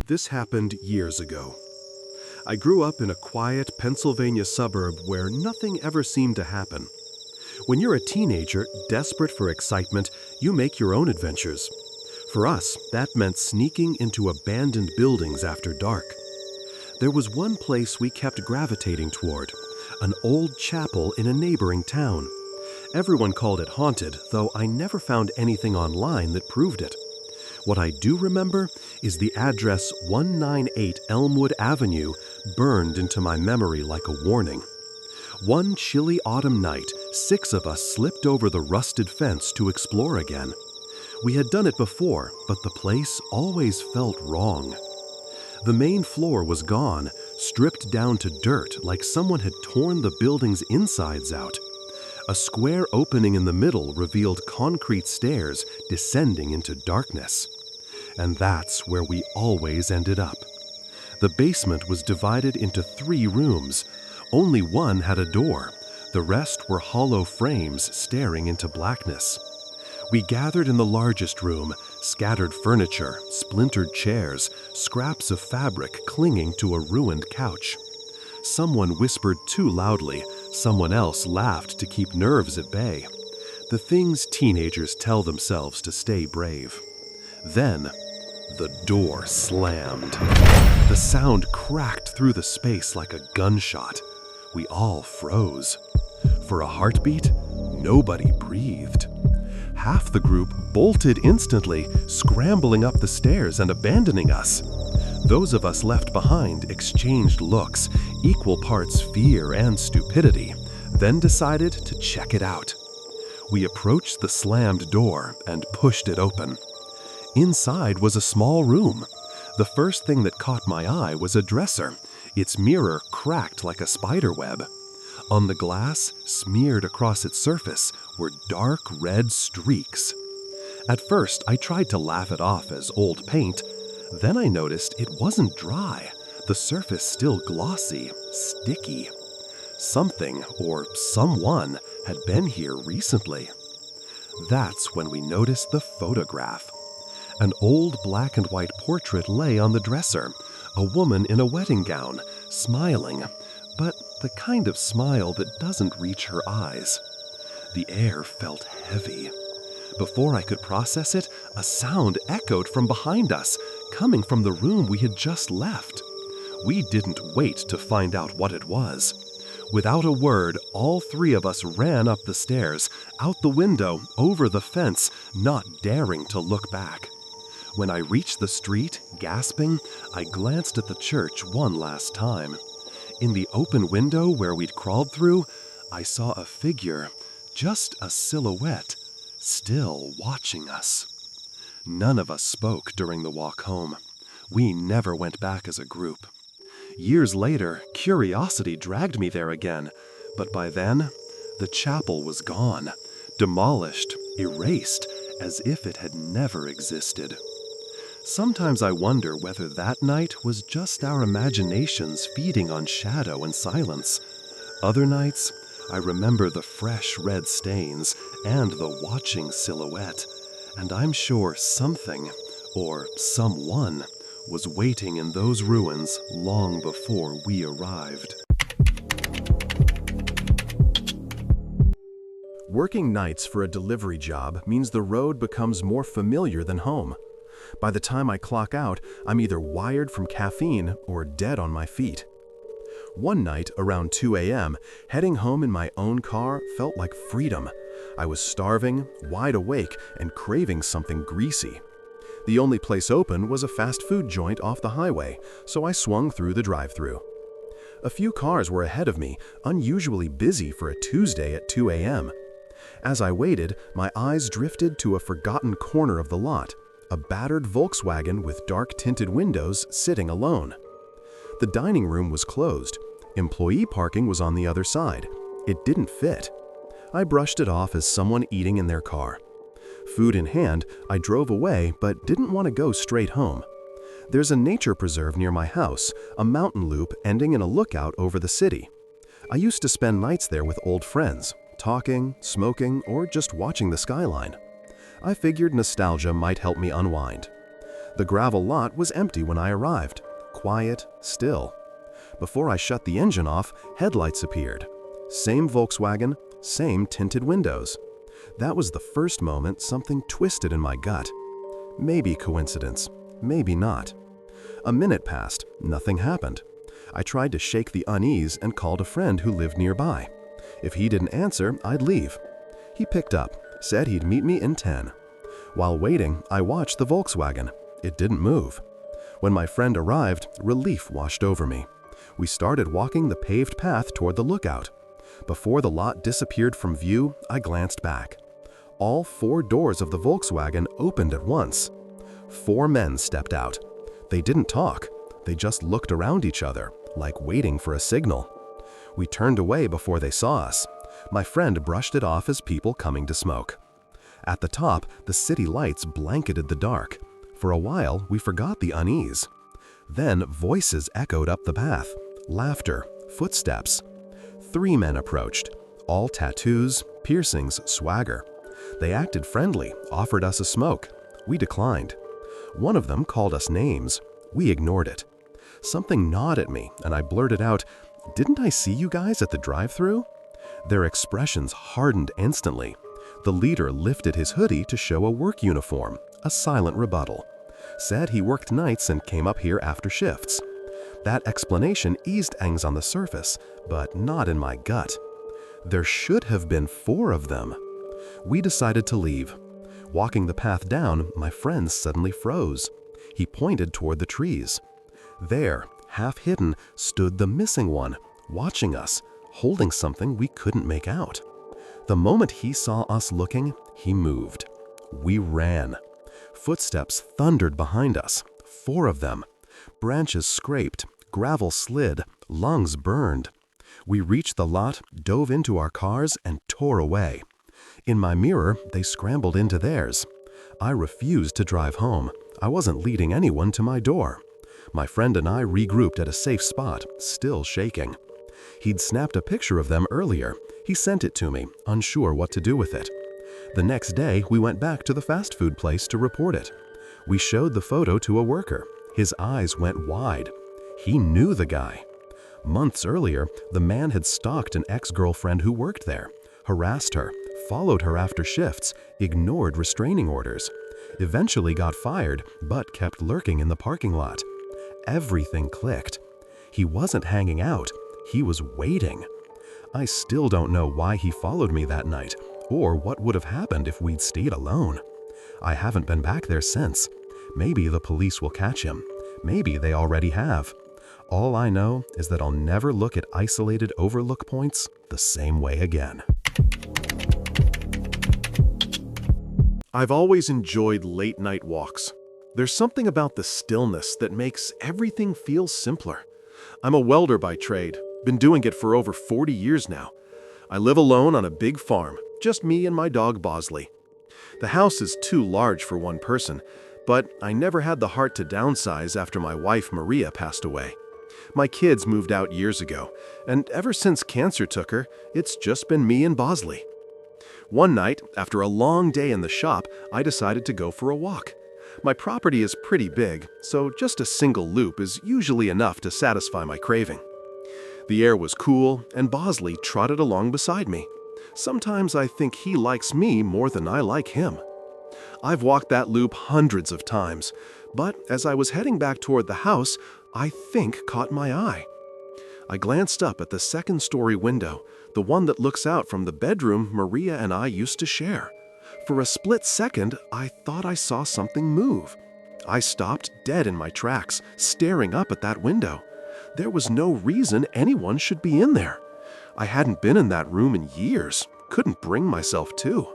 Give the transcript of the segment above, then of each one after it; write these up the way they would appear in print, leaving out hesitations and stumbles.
This happened years ago. I grew up in a quiet Pennsylvania suburb where nothing ever seemed to happen. When you're a teenager, desperate for excitement, you make your own adventures. For us, that meant sneaking into abandoned buildings after dark. There was one place we kept gravitating toward, an old chapel in a neighboring town. Everyone called it haunted, though I never found anything online that proved it. What I do remember is the address 198 Elmwood Avenue burned into my memory like a warning. One chilly autumn night, 6 of us slipped over the rusted fence to explore again. We had done it before, but the place always felt wrong. The main floor was gone, stripped down to dirt like someone had torn the building's insides out. A square opening in the middle revealed concrete stairs descending into darkness. And that's where we always ended up. The basement was divided into 3 rooms. Only one had a door. The rest were hollow frames staring into blackness. We gathered in the largest room, scattered furniture, splintered chairs, scraps of fabric clinging to a ruined couch. Someone whispered too loudly, someone else laughed to keep nerves at bay. The things teenagers tell themselves to stay brave. Then, the door slammed. The sound cracked through the space like a gunshot. We all froze. For a heartbeat, nobody breathed. Half the group bolted instantly, scrambling up the stairs and abandoning us. Those of us left behind exchanged looks, equal parts fear and stupidity, then decided to check it out. We approached the slammed door and pushed it open. Inside was a small room. The first thing that caught my eye was a dresser, its mirror cracked like a spider web. On the glass, smeared across its surface, were dark red streaks. At first, I tried to laugh it off as old paint. Then I noticed it wasn't dry, the surface still glossy, sticky. Something, or someone, had been here recently. That's when we noticed the photograph. An old black and white portrait lay on the dresser, a woman in a wedding gown, smiling, but the kind of smile that doesn't reach her eyes. The air felt heavy. Before I could process it, a sound echoed from behind us, coming from the room we had just left. We didn't wait to find out what it was. Without a word, all 3 of us ran up the stairs, out the window, over the fence, not daring to look back. When I reached the street, gasping, I glanced at the church one last time. In the open window where we'd crawled through, I saw a figure, just a silhouette, still watching us. None of us spoke during the walk home. We never went back as a group. Years later, curiosity dragged me there again, but by then, the chapel was gone, demolished, erased, as if it had never existed. Sometimes I wonder whether that night was just our imaginations feeding on shadow and silence. Other nights, I remember the fresh red stains and the watching silhouette, and I'm sure something, or someone, was waiting in those ruins long before we arrived. Working nights for a delivery job means the road becomes more familiar than home. By the time I clock out, I'm either wired from caffeine or dead on my feet. One night, around 2 a.m., heading home in my own car felt like freedom. I was starving, wide awake, and craving something greasy. The only place open was a fast food joint off the highway, so I swung through the drive-thru. A few cars were ahead of me, unusually busy for a Tuesday at 2 a.m. As I waited, my eyes drifted to a forgotten corner of the lot. A battered Volkswagen with dark-tinted windows sitting alone. The dining room was closed. Employee parking was on the other side. It didn't fit. I brushed it off as someone eating in their car. Food in hand, I drove away but didn't want to go straight home. There's a nature preserve near my house, a mountain loop ending in a lookout over the city. I used to spend nights there with old friends, talking, smoking, or just watching the skyline. I figured nostalgia might help me unwind. The gravel lot was empty when I arrived, quiet, still. Before I shut the engine off, headlights appeared. Same Volkswagen, same tinted windows. That was the first moment something twisted in my gut. Maybe coincidence, maybe not. A minute passed, nothing happened. I tried to shake the unease and called a friend who lived nearby. If he didn't answer, I'd leave. He picked up, said he'd meet me in 10. While waiting, I watched the Volkswagen. It didn't move. When my friend arrived, relief washed over me. We started walking the paved path toward the lookout. Before the lot disappeared from view, I glanced back. All 4 doors of the Volkswagen opened at once. 4 men stepped out. They didn't talk. They just looked around each other, like waiting for a signal. We turned away before they saw us. My friend brushed it off as people coming to smoke. At the top, the city lights blanketed the dark. For a while, we forgot the unease. Then voices echoed up the path. Laughter, footsteps. 3 men approached, all tattoos, piercings, swagger. They acted friendly, offered us a smoke. We declined. One of them called us names. We ignored it. Something gnawed at me, and I blurted out, "Didn't I see you guys at the drive-thru?" Their expressions hardened instantly. The leader lifted his hoodie to show a work uniform, a silent rebuttal. Said he worked nights and came up here after shifts. That explanation eased things on the surface, but not in my gut. There should have been 4 of them. We decided to leave. Walking the path down, my friend suddenly froze. He pointed toward the trees. There, half hidden, stood the missing one, watching us, holding something we couldn't make out. The moment he saw us looking, he moved. We ran. Footsteps thundered behind us, 4 of them. Branches scraped, gravel slid, lungs burned. We reached the lot, dove into our cars, and tore away. In my mirror, they scrambled into theirs. I refused to drive home. I wasn't leading anyone to my door. My friend and I regrouped at a safe spot, still shaking. He'd snapped a picture of them earlier. He sent it to me, unsure what to do with it. The next day, we went back to the fast food place to report it. We showed the photo to a worker. His eyes went wide. He knew the guy. Months earlier, the man had stalked an ex-girlfriend who worked there, harassed her, followed her after shifts, ignored restraining orders. Eventually got fired, but kept lurking in the parking lot. Everything clicked. He wasn't hanging out. He was waiting. I still don't know why he followed me that night, or what would have happened if we'd stayed alone. I haven't been back there since. Maybe the police will catch him. Maybe they already have. All I know is that I'll never look at isolated overlook points the same way again. I've always enjoyed late-night walks. There's something about the stillness that makes everything feel simpler. I'm a welder by trade, been doing it for over 40 years now. I live alone on a big farm, just me and my dog Bosley. The house is too large for one person, but I never had the heart to downsize after my wife Maria passed away. My kids moved out years ago, and ever since cancer took her, it's just been me and Bosley. One night, after a long day in the shop, I decided to go for a walk. My property is pretty big, so just a single loop is usually enough to satisfy my craving. The air was cool, and Bosley trotted along beside me. Sometimes I think he likes me more than I like him. I've walked that loop hundreds of times, but as I was heading back toward the house, I think caught my eye. I glanced up at the second-story window, the one that looks out from the bedroom Maria and I used to share. For a split second, I thought I saw something move. I stopped dead in my tracks, staring up at that window. There was no reason anyone should be in there. I hadn't been in that room in years, couldn't bring myself to.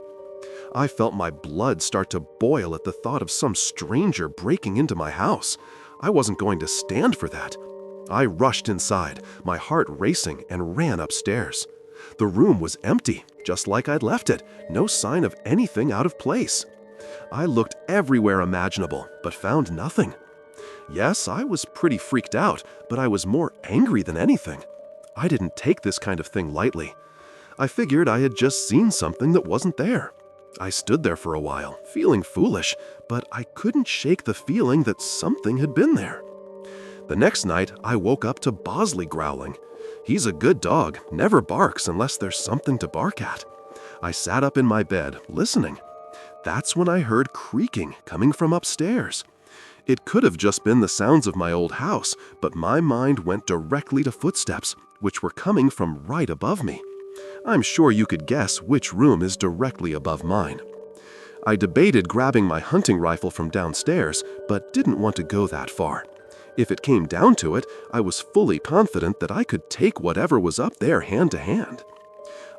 I felt my blood start to boil at the thought of some stranger breaking into my house. I wasn't going to stand for that. I rushed inside, my heart racing, and ran upstairs. The room was empty, just like I'd left it, no sign of anything out of place. I looked everywhere imaginable, but found nothing. Yes, I was pretty freaked out, but I was more angry than anything. I didn't take this kind of thing lightly. I figured I had just seen something that wasn't there. I stood there for a while, feeling foolish, but I couldn't shake the feeling that something had been there. The next night, I woke up to Bosley growling. He's a good dog, never barks unless there's something to bark at. I sat up in my bed, listening. That's when I heard creaking coming from upstairs. It could have just been the sounds of my old house, but my mind went directly to footsteps, which were coming from right above me. I'm sure you could guess which room is directly above mine. I debated grabbing my hunting rifle from downstairs, but didn't want to go that far. If it came down to it, I was fully confident that I could take whatever was up there hand to hand.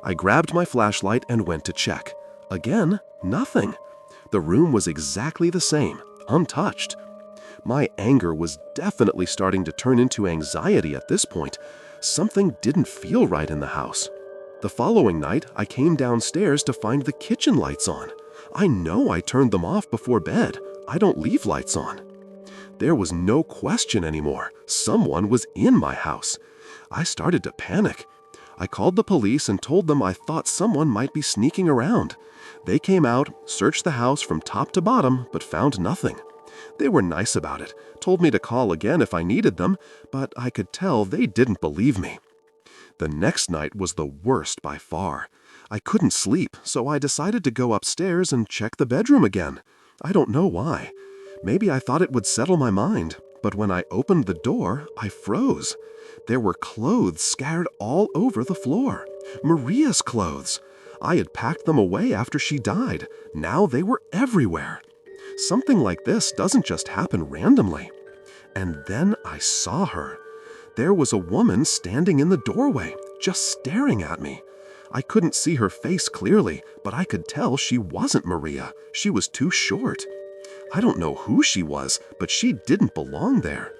I grabbed my flashlight and went to check. Again, nothing. The room was exactly the same, untouched. My anger was definitely starting to turn into anxiety at this point. Something didn't feel right in the house. The following night, I came downstairs to find the kitchen lights on. I know I turned them off before bed. I don't leave lights on. There was no question anymore. Someone was in my house. I started to panic. I called the police and told them I thought someone might be sneaking around. They came out, searched the house from top to bottom, but found nothing. They were nice about it, told me to call again if I needed them, but I could tell they didn't believe me. The next night was the worst by far. I couldn't sleep, so I decided to go upstairs and check the bedroom again. I don't know why. Maybe I thought it would settle my mind, but when I opened the door, I froze. There were clothes scattered all over the floor. Maria's clothes. I had packed them away after she died. Now they were everywhere. Something like this doesn't just happen randomly. And then I saw her. There was a woman standing in the doorway, just staring at me. I couldn't see her face clearly, but I could tell she wasn't Maria. She was too short. I don't know who she was, but she didn't belong there.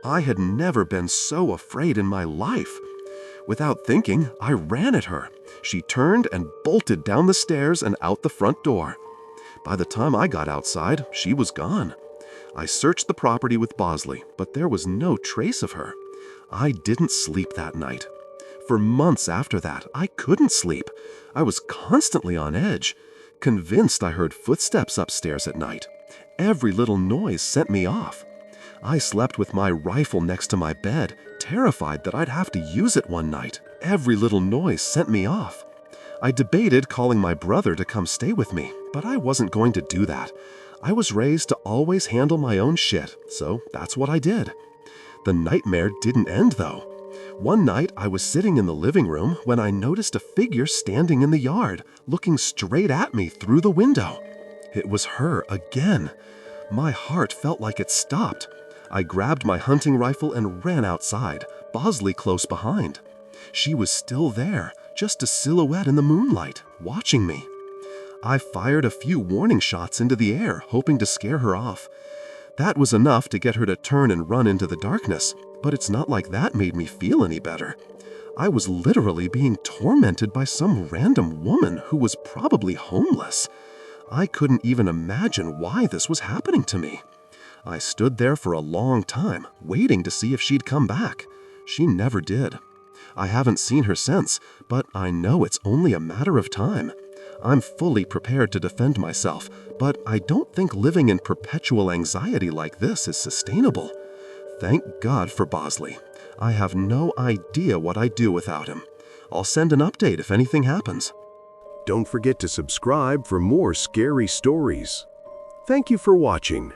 I had never been so afraid in my life. Without thinking, I ran at her. She turned and bolted down the stairs and out the front door. By the time I got outside, she was gone. I searched the property with Bosley, but there was no trace of her. I didn't sleep that night. For months after that, I couldn't sleep. I was constantly on edge, convinced I heard footsteps upstairs at night. Every little noise sent me off. I slept with my rifle next to my bed, terrified that I'd have to use it one night. Every little noise sent me off. I debated calling my brother to come stay with me, but I wasn't going to do that. I was raised to always handle my own shit, so that's what I did. The nightmare didn't end, though. One night, I was sitting in the living room when I noticed a figure standing in the yard, looking straight at me through the window. It was her again. My heart felt like it stopped. I grabbed my hunting rifle and ran outside, Bosley close behind. She was still there, just a silhouette in the moonlight, watching me. I fired a few warning shots into the air, hoping to scare her off. That was enough to get her to turn and run into the darkness, but it's not like that made me feel any better. I was literally being tormented by some random woman who was probably homeless. I couldn't even imagine why this was happening to me. I stood there for a long time, waiting to see if she'd come back. She never did. I haven't seen her since, but I know it's only a matter of time. I'm fully prepared to defend myself, but I don't think living in perpetual anxiety like this is sustainable. Thank God for Bosley. I have no idea what I'd do without him. I'll send an update if anything happens. Don't forget to subscribe for more scary stories. Thank you for watching.